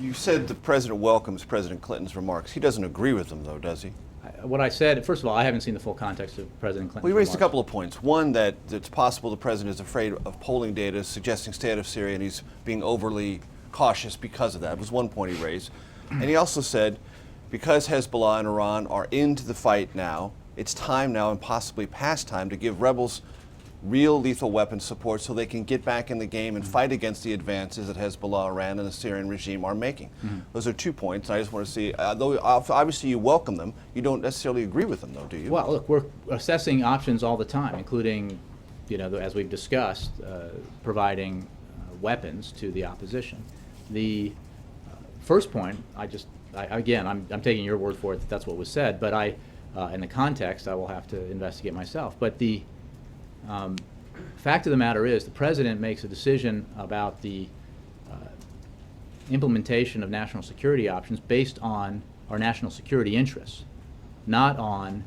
You said the president welcomes President Clinton's remarks. He doesn't agree with them, though, does he? What I said, first of all, I haven't seen the full context of President Clinton's Well, he raised a remarks. couple of points. One, that it's possible the president is afraid of polling data suggesting state of Syria, and he's being overly cautious because of that. That was one point he raised. And he also said, because Hezbollah and Iran are into the fight now, it's time now, and possibly past time, to give rebels real lethal weapons support so they can get back in the game and fight against the advances that Hezbollah, Iran, and the Syrian regime are making. Those are 2 points. I just want to see, though obviously you welcome them, you don't necessarily agree with them, though, do you? Well, look, we're assessing options all the time, including, as we've discussed, providing weapons to the opposition. The first point, again, I'm taking your word for it that that's what was said, but in the context, I will have to investigate myself. But the fact of the matter is, the president makes a decision about the implementation of national security options based on our national security interests, not on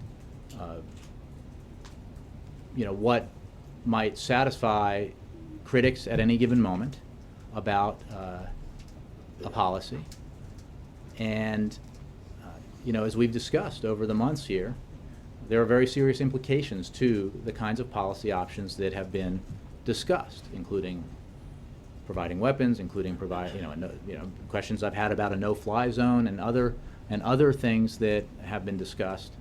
what might satisfy critics at any given moment about a policy. And as we've discussed over the months here, there are very serious implications to the kinds of policy options that have been discussed, including providing weapons, including questions I've had about a no-fly zone and other things that have been discussed,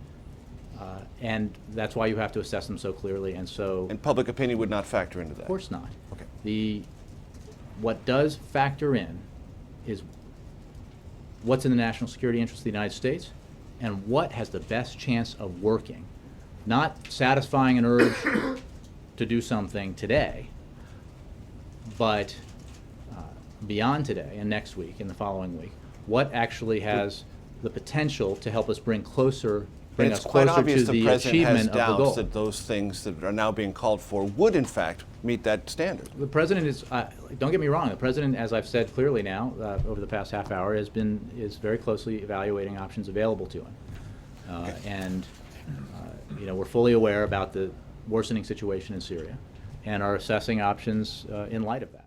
and that's why you have to assess them so clearly and so. And public opinion would not factor into that. Of course not. Okay. What does factor in is what's in the national security interest of the United States, and what has the best chance of working, not satisfying an urge to do something today, but beyond today and next week and the following week, what actually has the potential to help us bring us closer to the achievement of the goal. It's quite obvious the president has doubts that those things that are now being called for would, in fact, meet that standard. The president is, don't get me wrong, the president, as I've said clearly now over the past half hour, is very closely evaluating options available to him. And we're fully aware about the worsening situation in Syria and are assessing options in light of that.